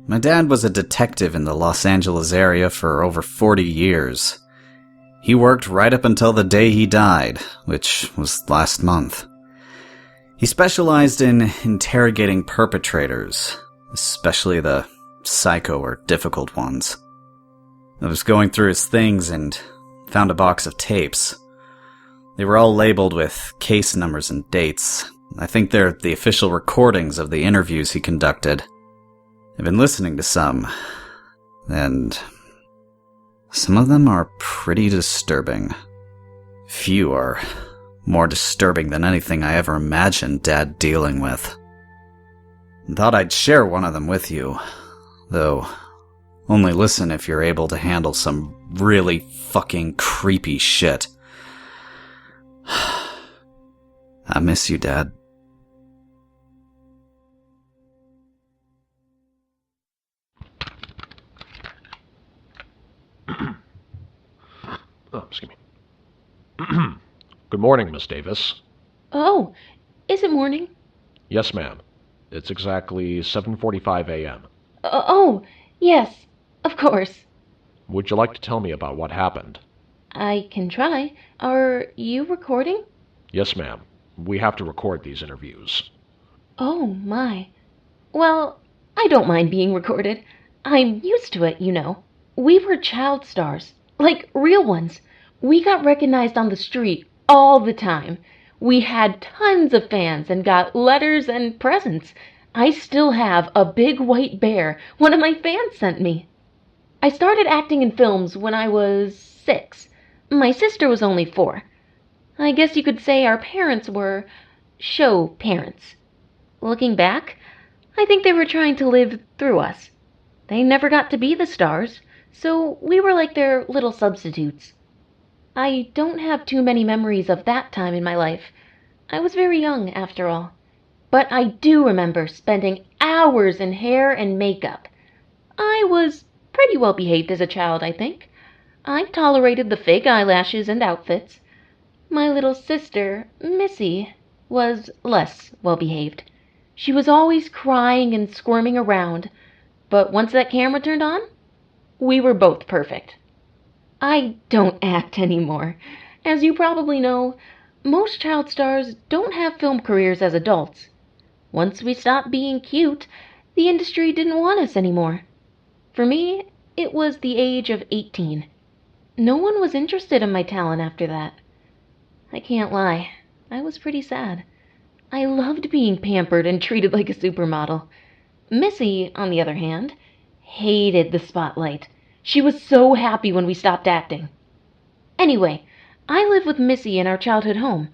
My dad was a detective in the Los Angeles area for over 40 years. He worked right up until the day he died, which was last month. He specialized in interrogating perpetrators, especially the psycho or difficult ones. I was going through his things and found a box of tapes. They were all labeled with case numbers and dates. I think they're the official recordings of the interviews he conducted. I've been listening to some, and some of them are pretty disturbing. Few are more disturbing than anything I ever imagined Dad dealing with. Thought I'd share one of them with you, though only listen if you're able to handle some really fucking creepy shit. I miss you, Dad. Excuse me. Good morning, Miss Davis. Oh, is it morning? Yes, ma'am. It's exactly 7:45 a.m. Oh, yes, of course. Would you like to tell me about what happened? I can try. Are you recording? Yes, ma'am. We have to record these interviews. Oh, my. Well, I don't mind being recorded. I'm used to it, you know. We were child stars. Like, real ones. We got recognized on the street all the time. We had tons of fans and got letters and presents. I still have a big white bear one of my fans sent me. I started acting in films when I was 6. My sister was only 4. I guess you could say our parents were show parents. Looking back, I think they were trying to live through us. They never got to be the stars, so we were like their little substitutes. I don't have too many memories of that time in my life. I was very young, after all. But I do remember spending hours in hair and makeup. I was pretty well behaved as a child, I think. I tolerated the fake eyelashes and outfits. My little sister, Missy, was less well behaved. She was always crying and squirming around, but once that camera turned on, we were both perfect. I don't act anymore. As you probably know, most child stars don't have film careers as adults. Once we stopped being cute, the industry didn't want us anymore. For me, it was the age of 18. No one was interested in my talent after that. I can't lie, I was pretty sad. I loved being pampered and treated like a supermodel. Missy, on the other hand, hated the spotlight. She was so happy when we stopped acting. Anyway, I live with Missy in our childhood home.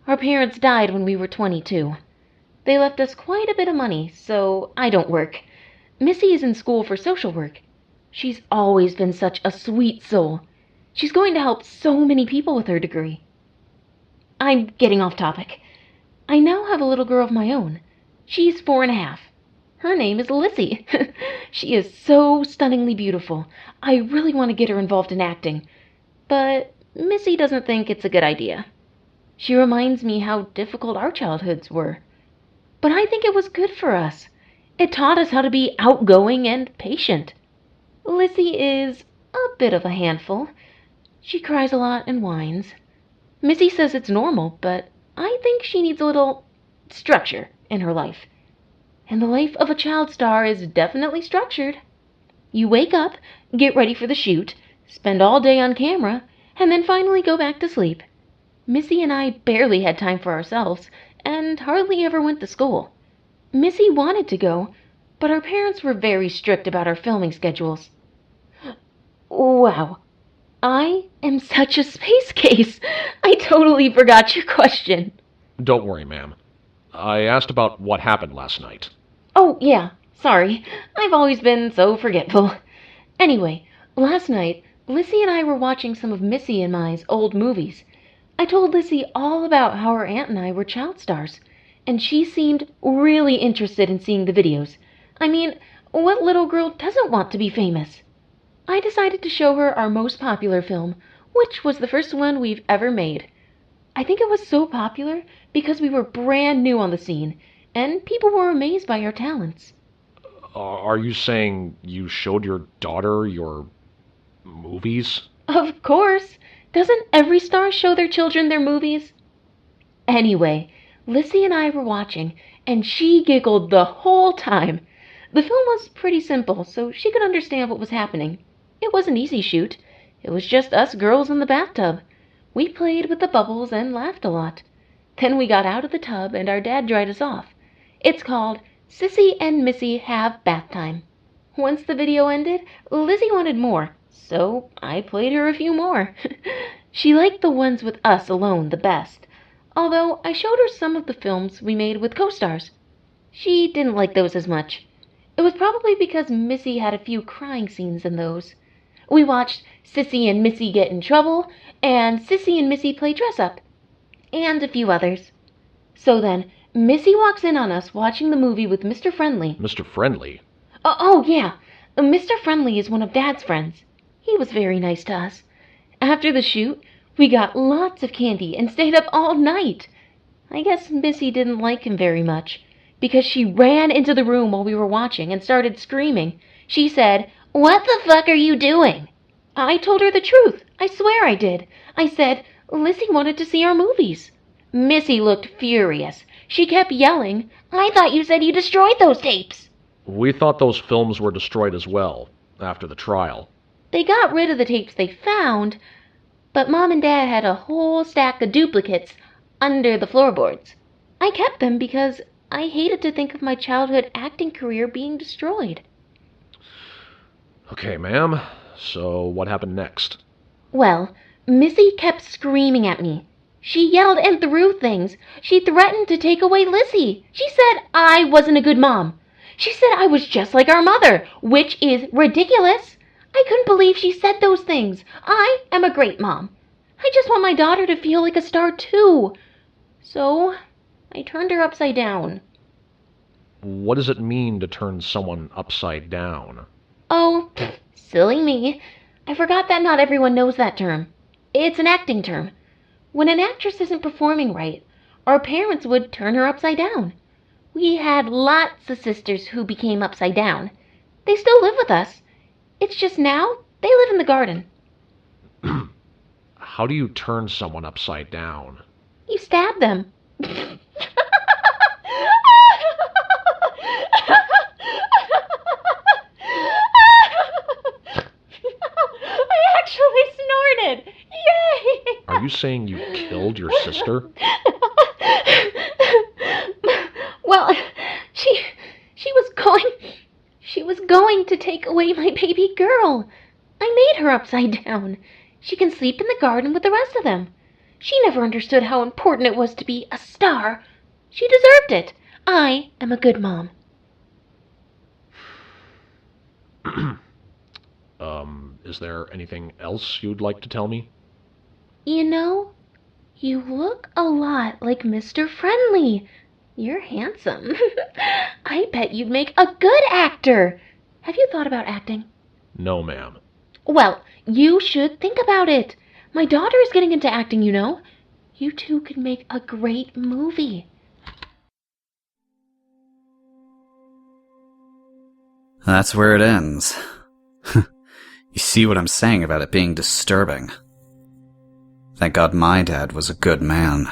Our parents died when we were 22. They left us quite a bit of money, so I don't work. Missy is in school for social work. She's always been such a sweet soul. She's going to help so many people with her degree. I'm getting off topic. I now have a little girl of my own. She's 4.5. Her name is Lizzie. She is so stunningly beautiful. I really want to get her involved in acting. But Missy doesn't think it's a good idea. She reminds me how difficult our childhoods were. But I think it was good for us. It taught us how to be outgoing and patient. Lizzie is a bit of a handful. She cries a lot and whines. Missy says it's normal, but I think she needs a little structure in her life. And the life of a child star is definitely structured. You wake up, get ready for the shoot, spend all day on camera, and then finally go back to sleep. Missy and I barely had time for ourselves, and hardly ever went to school. Missy wanted to go, but our parents were very strict about our filming schedules. Wow. I am such a space case. I totally forgot your question. Don't worry, ma'am. I asked about what happened last night. Oh, yeah. Sorry. I've always been so forgetful. Anyway, last night, Lizzie and I were watching some of Missy and mine's old movies. I told Lizzie all about how her aunt and I were child stars, and she seemed really interested in seeing the videos. I mean, what little girl doesn't want to be famous? I decided to show her our most popular film, which was the first one we've ever made. I think it was so popular because we were brand new on the scene, and people were amazed by our talents. Are you saying you showed your daughter your movies? Of course. Doesn't every star show their children their movies? Anyway, Lissy and I were watching, and she giggled the whole time. The film was pretty simple, so she could understand what was happening. It was an easy shoot. It was just us girls in the bathtub. We played with the bubbles and laughed a lot. Then we got out of the tub, and our dad dried us off. It's called Sissy and Missy Have Bath Time. Once the video ended, Lizzie wanted more, so I played her a few more. She liked the ones with us alone the best, although I showed her some of the films we made with co-stars. She didn't like those as much. It was probably because Missy had a few crying scenes in those. We watched Sissy and Missy Get in Trouble, and Sissy and Missy Play Dress Up, and a few others. So then, Missy walks in on us watching the movie with Mr. Friendly. Mr. Friendly? Oh, yeah. Mr. Friendly is one of Dad's friends. He was very nice to us. After the shoot, we got lots of candy and stayed up all night. I guess Missy didn't like him very much, because she ran into the room while we were watching and started screaming. She said, "What the fuck are you doing?" I told her the truth. I swear I did. I said, Lissy wanted to see our movies. Missy looked furious. She kept yelling, "I thought you said you destroyed those tapes." We thought those films were destroyed as well, after the trial. They got rid of the tapes they found, but Mom and Dad had a whole stack of duplicates under the floorboards. I kept them because I hated to think of my childhood acting career being destroyed. Okay, ma'am. So what happened next? Well, Missy kept screaming at me. She yelled and threw things. She threatened to take away Lissy. She said I wasn't a good mom. She said I was just like our mother, which is ridiculous. I couldn't believe she said those things. I am a great mom. I just want my daughter to feel like a star too. So I turned her upside down. What does it mean to turn someone upside down? Oh, silly me. I forgot that not everyone knows that term. It's an acting term. When an actress isn't performing right, our parents would turn her upside down. We had lots of sisters who became upside down. They still live with us. It's just now they live in the garden. How do you turn someone upside down? You stab them. I actually snorted. Yay! Are you saying you killed your sister? Well, she was going to take away my baby girl. I made her upside down. She can sleep in the garden with the rest of them. She never understood how important it was to be a star. She deserved it. I am a good mom. Is there anything else you'd like to tell me? You know, you look a lot like Mr. Friendly. You're handsome. I bet you'd make a good actor. Have you thought about acting? No, ma'am. Well, you should think about it. My daughter is getting into acting, you know. You two could make a great movie. That's where it ends. You see what I'm saying about it being disturbing? Thank God my dad was a good man.